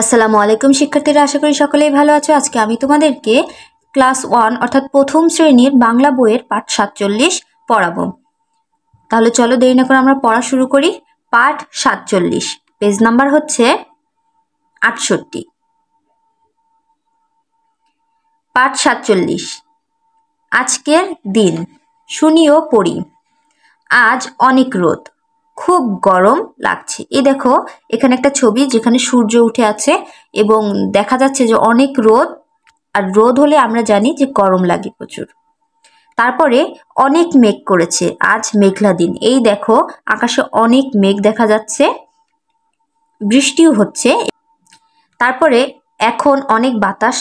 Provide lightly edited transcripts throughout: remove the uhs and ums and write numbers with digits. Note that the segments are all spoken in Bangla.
আসসালামু আলাইকুম শিক্ষার্থীরা, আশা করি সকলেই ভালো আছো। আজকে আমি তোমাদেরকে ক্লাস 1 অর্থাৎ প্রথম শ্রেণীর বাংলা বইয়ের পাঠ 47 পড়াবো। তাহলে চলো দেরি না করে আমরা পড়া শুরু করি। পাঠ 47, পেজ নাম্বার হচ্ছে 68। পাঠ 47, আজকের দিন। শুনি ও পড়ি। আজ অনেক রোদ, খুব গরম লাগছে। এই দেখো, এখানে একটা ছবি যেখানে সূর্য উঠে আছে এবং দেখা যাচ্ছে যে অনেক রোদ, আর রোদ হলে আমরা জানি যে গরম লাগে প্রচুর। তারপরে অনেক মেঘ করেছে, আজ মেঘলা দিন। এই দেখো, আকাশে অনেক মেঘ দেখা যাচ্ছে, বৃষ্টিও হচ্ছে। তারপরে এখন অনেক বাতাস,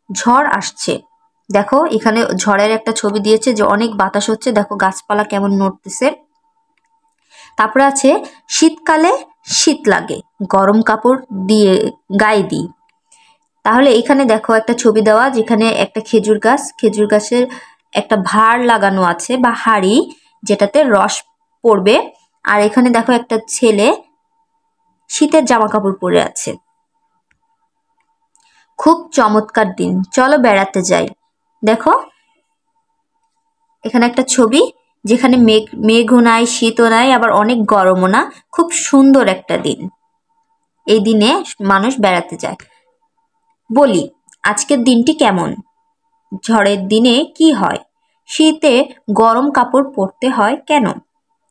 ঝড় আসছে। দেখো, এখানে ঝড়ের একটা ছবি দিয়েছে যে অনেক বাতাস হচ্ছে, দেখো গাছপালা কেমন নড়তেছে। তারপরে আছে শীতকালে শীত লাগে, গরম কাপড় দিয়ে গায়ে দিই। তাহলে এখানে দেখো একটা ছবি দেওয়া, যেখানে একটা খেজুর গাছ, খেজুর গাছের একটা ভার লাগানো আছে বা হাড়ি, যেটাতে রস পড়বে। আর এখানে দেখো একটা ছেলে শীতের জামা কাপড় পরে আছে। খুব চমৎকার দিন, চলো বেড়াতে যাই। দেখো, এখানে একটা ছবি যেখানে মেঘও নাই, শীতও নাই, আবার অনেক গরমও না, খুব সুন্দর একটা দিন। এই দিনে মানুষ বেড়াতে যায়। বলি, আজকের দিনটি কেমন? ঝড়ের দিনে কি হয়? শীতে গরম কাপড় পরতে হয় কেন?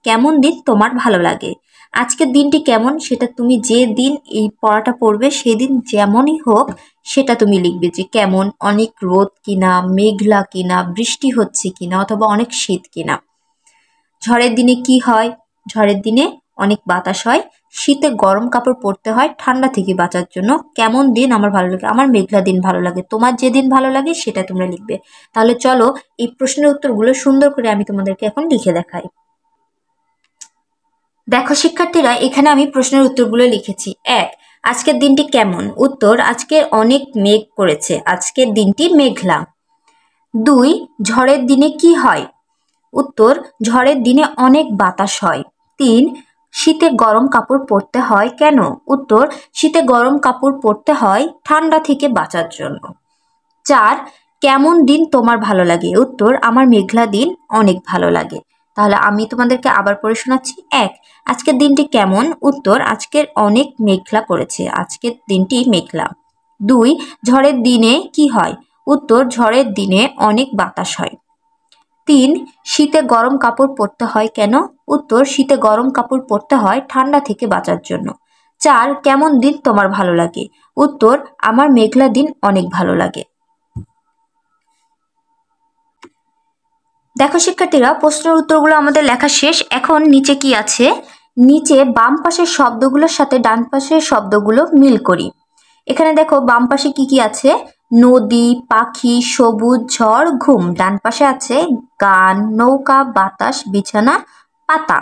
কেমন দিন তোমার ভালো লাগে? আজকের দিনটি কেমন, সেটা তুমি যে দিন এই পড়াটা পড়বে সেদিন যেমনই হোক সেটা তুমি লিখবে, যে কেমন, অনেক রোদ কিনা, মেঘলা কিনা, বৃষ্টি হচ্ছে কিনা, অথবা অনেক শীত কিনা। ঝড়ের দিনে কি হয়? ঝড়ের দিনে অনেক বাতাস হয়। শীতে গরম কাপড় পরতে হয় ঠান্ডা থেকে বাঁচার জন্য। কেমন দিন আমার ভালো লাগে? আমার মেঘলা দিন ভালো লাগে। তোমার যে দিন ভালো লাগে সেটা তোমরা লিখবে। তাহলে চলো এই প্রশ্নের উত্তরগুলো সুন্দর করে আমি তোমাদেরকে এখন লিখে দেখাই। দেখো শিক্ষার্থীরা, এখানে আমি প্রশ্নের উত্তরগুলো লিখেছি। 1, আজকের দিনটি কেমন? উত্তর, আজকের অনেক মেঘ করেছে, আজকের দিনটি মেঘলা। 2, ঝড়ের দিনে কি হয়? উত্তর, ঝড়ের দিনে অনেক বাতাস হয়। 3, শীতে গরম কাপড় পরতে হয় কেন? উত্তর, শীতে গরম কাপড় পরতে হয় ঠান্ডা থেকে বাঁচার জন্য। 4, কেমন দিন তোমার ভালো লাগে? উত্তর, আমার মেঘলা দিন অনেক ভালো লাগে। তাহলে আমি তোমাদেরকে আবার পড়ে শোনাচ্ছি। 1, আজকের দিনটি কেমন? উত্তর, আজকের অনেক মেঘলা করেছে, আজকের দিনটি মেঘলা। 2, ঝড়ের দিনে কি হয়? উত্তর, ঝড়ের দিনে অনেক বাতাস হয়। 3, শীতে গরম কাপড় পরতে হয় কেন? উত্তর, শীতে গরম কাপড় পরতে হয় ঠান্ডা থেকে বাঁচার জন্য। 4, কেমন দিন তোমার ভালো লাগে? উত্তর, আমার মেঘলা দিন অনেক ভালো লাগে। দেখো শিক্ষার্থীরা, প্রশ্নের উত্তরগুলো আমাদের লেখা শেষ। এখন নিচে কি আছে? নিচে বাম পাশের শব্দগুলোর সাথে ডান পাশের শব্দগুলো মিল করি। এখানে দেখো বাম পাশে কি কি আছে? নদী, পাখি, সবুজ, ঝড়, ঘুম। ডান পাশে আছে গান, নৌকা, বাতাস, বিছানা, পাতা।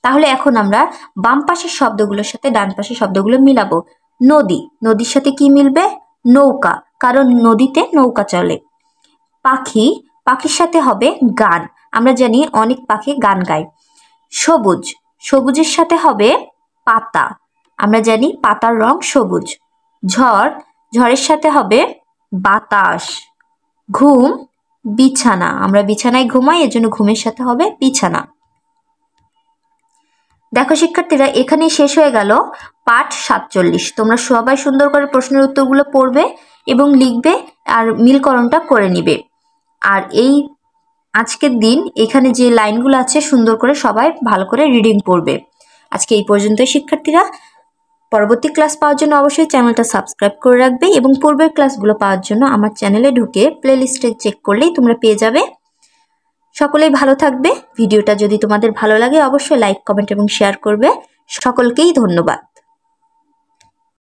তাহলে এখন আমরা বাম পাশের শব্দগুলোর সাথে ডান পাশের শব্দগুলো মিলাবো। নদী, নদীর সাথে কি মিলবে? নৌকা, কারণ নদীতে নৌকা চলে। পাখি, পাখির সাথে হবে গান, আমরা জানি অনেক পাখি গান গায়। সবুজ, সবুজের সাথে হবে পাতা, আমরা জানি পাতার রং সবুজ। ঝড়, ঝড়ের সাথে হবে বাতাস। ঘুম, বিছানা, আমরা বিছানায় ঘুমাই, এজন্য ঘুমের সাথে হবে বিছানা। দেখো শিক্ষার্থীরা, এখানেই শেষ হয়ে গেল পাঠ 47। তোমরা সবাই সুন্দর করে প্রশ্নের উত্তরগুলো পড়বে এবং লিখবে আর মিলকরণটা করে নিবে। আর এই আজকের দিন এখানে যে লাইনগুলো আছে সুন্দর করে সবাই ভালো করে রিডিং পড়বে। আজকে এই পর্যন্তই শিক্ষার্থীরা। পরবর্তী ক্লাস পাওয়ার জন্য অবশ্যই চ্যানেলটা সাবস্ক্রাইব করে রাখবে এবং পূর্বের ক্লাসগুলো পাওয়ার জন্য আমার চ্যানেলে ঢুকে প্লেলিস্টে চেক করলেই তোমরা পেয়ে যাবে। সকলেই ভালো থাকবে। ভিডিওটা যদি তোমাদের ভালো লাগে অবশ্যই লাইক, কমেন্ট এবং শেয়ার করবে। সকলকেই ধন্যবাদ।